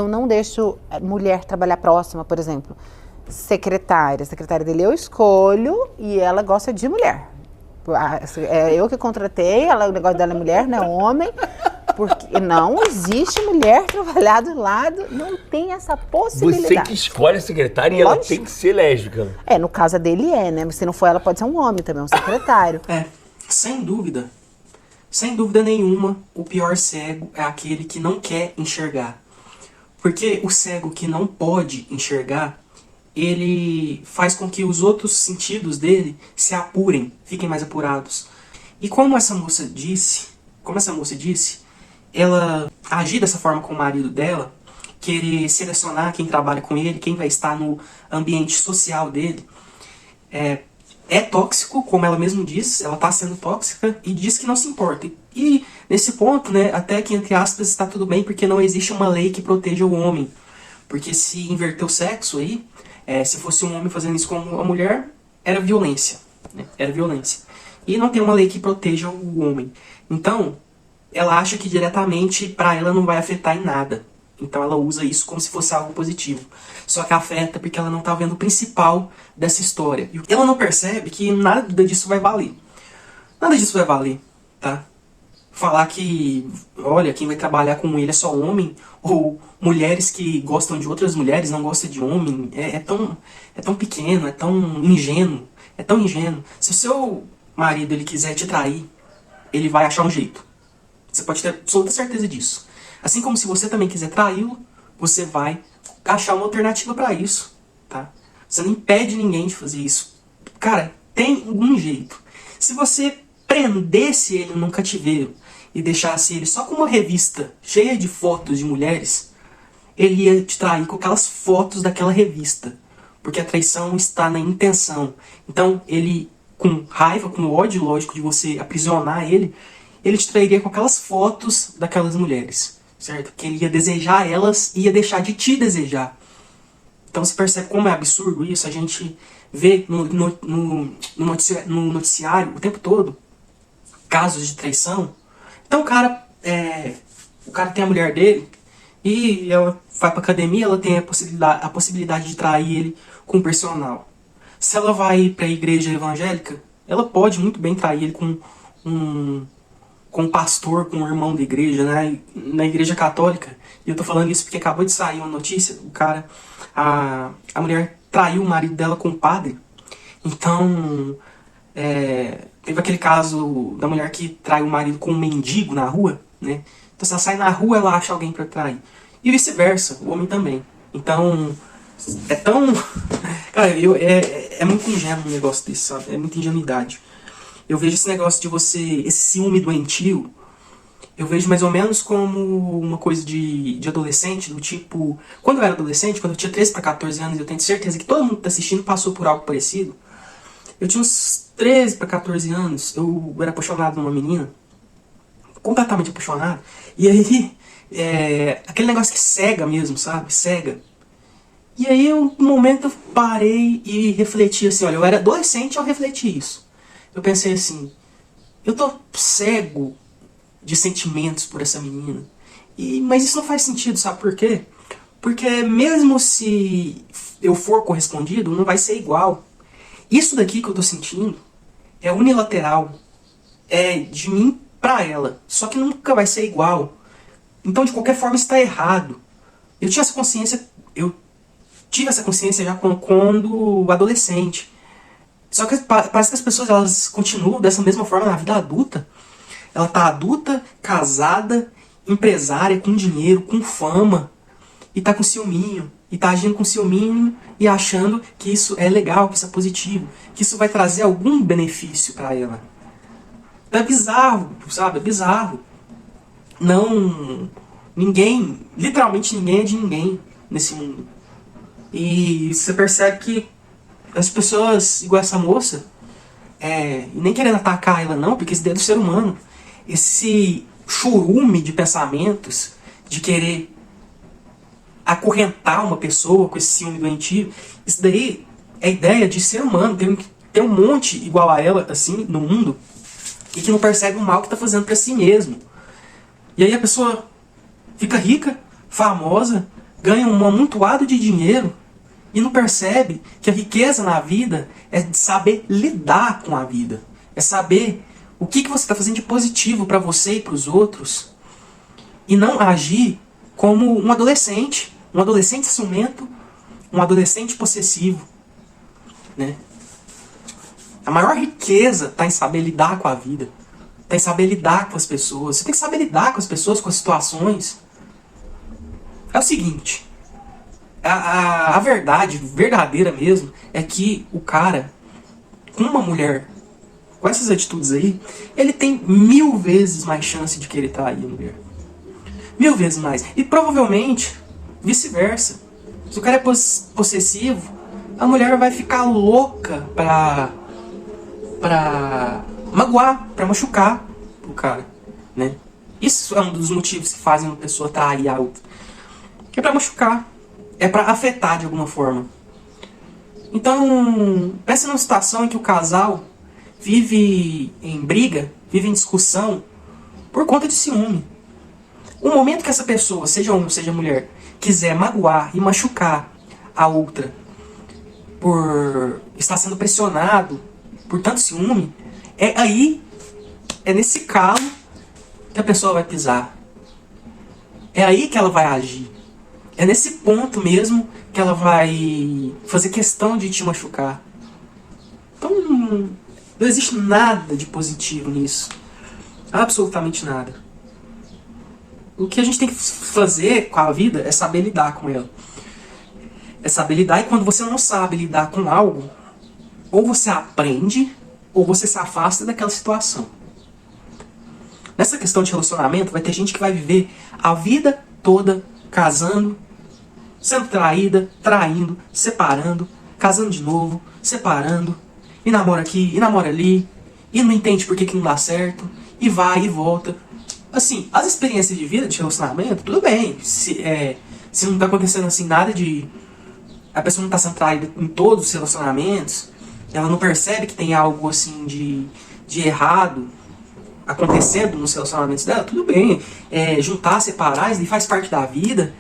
Eu não deixo mulher trabalhar próxima, por exemplo. Secretária. A secretária dele eu escolho e ela gosta de mulher. É eu que contratei, o negócio dela é mulher, não é homem. Porque não existe mulher trabalhar do lado, não tem essa possibilidade. Você que escolhe a secretária e ela tem que ser lésbica. No caso dele né? Mas se não for ela, pode ser um homem também, um secretário. Sem dúvida. Sem dúvida nenhuma, o pior cego é aquele que não quer enxergar. Porque o cego que não pode enxergar, ele faz com que os outros sentidos dele se apurem, fiquem mais apurados. E como essa moça disse, ela agir dessa forma com o marido dela, querer selecionar quem trabalha com ele, quem vai estar no ambiente social dele, é tóxico, como ela mesma diz, ela está sendo tóxica e diz que não se importa. E nesse ponto, né, até que entre aspas está tudo bem, porque não existe uma lei que proteja o homem. Porque se inverter o sexo aí, se fosse um homem fazendo isso com uma mulher, era violência. Né? Era violência. E não tem uma lei que proteja o homem. Então, ela acha que diretamente para ela não vai afetar em nada. Então ela usa isso como se fosse algo positivo. Só que afeta porque ela não tá vendo o principal dessa história. E ela não percebe que nada disso vai valer. Nada disso vai valer, tá? Falar que, olha, quem vai trabalhar com ele é só homem, ou mulheres que gostam de outras mulheres não gostam de homem, é tão pequeno, é tão ingênuo. É tão ingênuo. Se o seu marido ele quiser te trair, ele vai achar um jeito. Você pode ter absoluta certeza disso. Assim como se você também quiser traí-lo, você vai achar uma alternativa para isso, tá? Você não impede ninguém de fazer isso. Cara, tem algum jeito. Se você prendesse ele num cativeiro e deixasse ele só com uma revista cheia de fotos de mulheres, ele ia te trair com aquelas fotos daquela revista. Porque a traição está na intenção. Então, ele, com raiva, com ódio, lógico, de você aprisionar ele te trairia com aquelas fotos daquelas mulheres. Certo? Que ele ia desejar elas e ia deixar de te desejar. Então você percebe como é absurdo isso. A gente vê no noticiário o tempo todo casos de traição. Então o cara tem a mulher dele e ela vai pra academia, ela tem a possibilidade de trair ele com o personal. Se ela vai pra igreja evangélica, ela pode muito bem trair ele com um pastor, com um irmão da igreja, né? Na igreja católica. E eu tô falando isso porque acabou de sair uma notícia, a mulher traiu o marido dela com o padre. Então, teve aquele caso da mulher que traiu o marido com um mendigo na rua, né? Então se ela sai na rua, ela acha alguém pra trair. E vice-versa, o homem também. Então, é tão... Cara, é muito ingênuo um negócio desse, sabe? É muita ingenuidade. Eu vejo esse negócio de esse ciúme doentio, eu vejo mais ou menos como uma coisa de adolescente, do tipo... Quando eu era adolescente, quando eu tinha 13 para 14 anos, eu tenho certeza que todo mundo que tá assistindo passou por algo parecido. Eu tinha uns 13 para 14 anos, eu era apaixonado numa menina, completamente apaixonado. E aí, aquele negócio que cega mesmo, sabe? Cega. E aí, um momento eu parei e refleti assim, olha, eu era adolescente e eu refleti isso. Eu pensei assim, eu tô cego de sentimentos por essa menina. Mas isso não faz sentido, sabe por quê? Porque mesmo se eu for correspondido, não vai ser igual. Isso daqui que eu tô sentindo é unilateral. É de mim pra ela. Só que nunca vai ser igual. Então, de qualquer forma, está errado. Eu tive essa consciência já quando adolescente. Só que parece que as pessoas elas continuam dessa mesma forma na vida adulta. Ela tá adulta, casada, empresária, com dinheiro, com fama. E tá com ciúminho. E tá agindo com ciúminho e achando que isso é legal, que isso é positivo. Que isso vai trazer algum benefício pra ela. É bizarro, sabe? É bizarro. Literalmente ninguém é de ninguém nesse mundo. E você percebe que as pessoas, igual essa moça, nem querendo atacar ela não, porque isso é do ser humano, esse churume de pensamentos, de querer acorrentar uma pessoa com esse ciúme doentio, isso daí é ideia de ser humano. Tem um monte igual a ela, assim, no mundo, e que não percebe o mal que está fazendo para si mesmo. E aí a pessoa fica rica, famosa, ganha um amontoado de dinheiro e não percebe que a riqueza na vida é de saber lidar com a vida. É saber o que você está fazendo de positivo para você e para os outros. E não agir como um adolescente ciumento, um adolescente possessivo. Né? A maior riqueza está em saber lidar com a vida. Está em saber lidar com as pessoas. Você tem que saber lidar com as pessoas, com as situações. É o seguinte. A verdade verdadeira mesmo é que o cara, com uma mulher, com essas atitudes aí, ele tem 1000 vezes mais chance de querer trair a mulher. 1000 vezes mais. E provavelmente vice-versa. Se o cara é possessivo, a mulher vai ficar louca pra magoar, pra machucar o cara, né? Isso é um dos motivos que fazem uma pessoa trair a outra. É pra machucar. É pra afetar de alguma forma. Então, pensa numa situação em que o casal vive em briga, vive em discussão por conta de ciúme. O momento que essa pessoa, seja homem ou seja mulher, quiser magoar e machucar a outra por estar sendo pressionado por tanto ciúme, é nesse calo que a pessoa vai pisar. É aí que ela vai agir. É nesse ponto mesmo que ela vai fazer questão de te machucar. Então, não existe nada de positivo nisso. Absolutamente nada. O que a gente tem que fazer com a vida é saber lidar com ela. É saber lidar, e quando você não sabe lidar com algo, ou você aprende, ou você se afasta daquela situação. Nessa questão de relacionamento, vai ter gente que vai viver a vida toda casando, sendo traída, traindo, separando, casando de novo, separando, e namora aqui, e namora ali, e não entende por que não dá certo, e vai e volta. Assim, as experiências de vida, de relacionamento, tudo bem. Se não tá acontecendo assim nada de... A pessoa não tá sendo traída em todos os relacionamentos, ela não percebe que tem algo assim de errado acontecendo nos relacionamentos dela, tudo bem. Juntar, separar, isso faz parte da vida.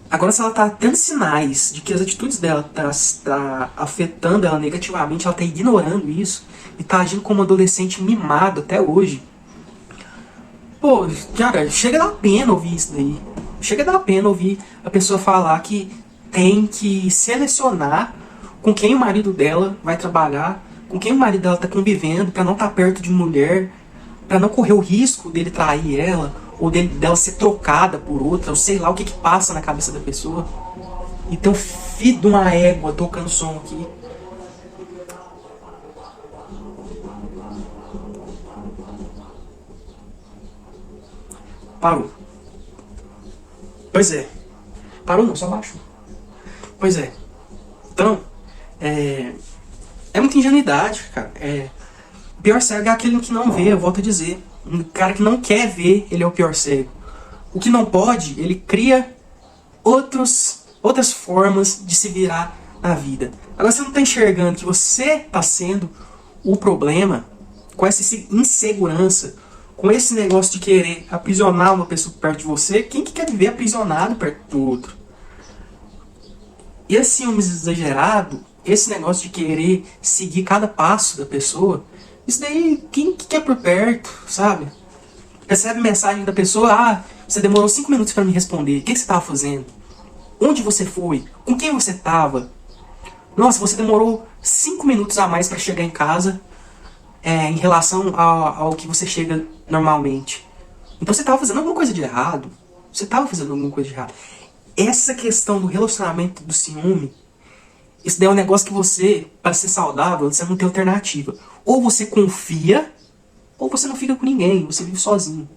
Agora, se ela tá tendo sinais de que as atitudes dela tá afetando ela negativamente, ela tá ignorando isso e tá agindo como um adolescente mimado até hoje. Pô, cara, chega a dar pena ouvir isso daí. Chega a dar pena ouvir a pessoa falar que tem que selecionar com quem o marido dela vai trabalhar, com quem o marido dela tá convivendo, pra não estar perto de mulher, pra não correr o risco dele trair ela, ou dela ser trocada por outra, ou sei lá o que passa na cabeça da pessoa. E tem um filho de uma égua tocando som aqui. Parou. Pois é. Parou não, só baixou. Pois é. Então, é muita ingenuidade, cara. O pior cego é aquele que não vê, eu volto a dizer. Um cara que não quer ver, ele é o pior cego. O que não pode, ele cria outras formas de se virar na vida. Agora você não está enxergando que você está sendo o problema com essa insegurança, com esse negócio de querer aprisionar uma pessoa perto de você. Quem que quer viver aprisionado perto do outro? E esse ciúmes exagerado, esse negócio de querer seguir cada passo da pessoa, isso daí, quem que quer por perto, sabe? Recebe mensagem da pessoa, você demorou 5 minutos para me responder, o que você estava fazendo? Onde você foi? Com quem você estava? Nossa, você demorou 5 minutos a mais para chegar em casa em relação ao que você chega normalmente. Então você estava fazendo alguma coisa de errado. Você estava fazendo alguma coisa de errado. Essa questão do relacionamento, do ciúme, isso daí é um negócio que você, para ser saudável, você não tem alternativa. Ou você confia, ou você não fica com ninguém, você vive sozinho.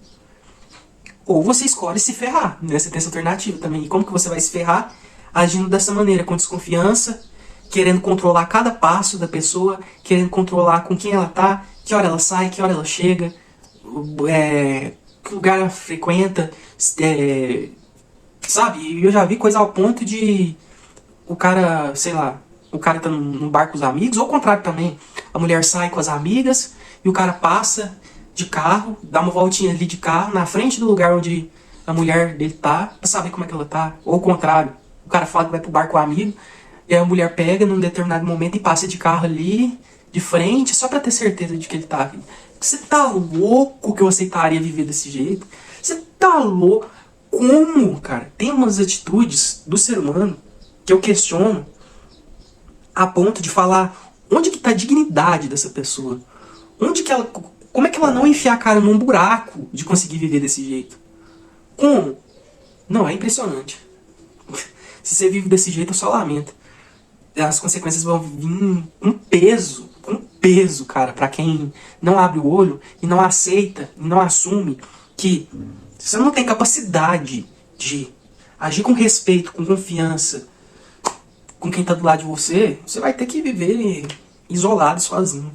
Ou você escolhe se ferrar, né? Você tem essa alternativa também. E como que você vai se ferrar? Agindo dessa maneira, com desconfiança, querendo controlar cada passo da pessoa, querendo controlar com quem ela tá, que hora ela sai, que hora ela chega, que lugar ela frequenta, sabe? E eu já vi coisa ao ponto de o cara, sei lá, o cara tá num bar com os amigos, ou ao contrário também, a mulher sai com as amigas e o cara passa de carro, dá uma voltinha ali de carro na frente do lugar onde a mulher dele tá, pra saber como é que ela tá. Ou o contrário, o cara fala que vai pro bar com o amigo, e aí a mulher pega num determinado momento e passa de carro ali, de frente, só pra ter certeza de que ele tá. Você tá louco que eu aceitaria viver desse jeito? Você tá louco? Como, cara? Tem umas atitudes do ser humano que eu questiono a ponto de falar onde que tá a dignidade dessa pessoa? Onde que ela... Como é que ela não enfia a cara num buraco de conseguir viver desse jeito? Como? Não, é impressionante. Se você vive desse jeito, eu só lamento. As consequências vão vir um peso, cara, pra quem não abre o olho e não aceita, e não assume que você não tem capacidade de agir com respeito, com confiança, com quem tá do lado de você, você vai ter que viver isolado, sozinho.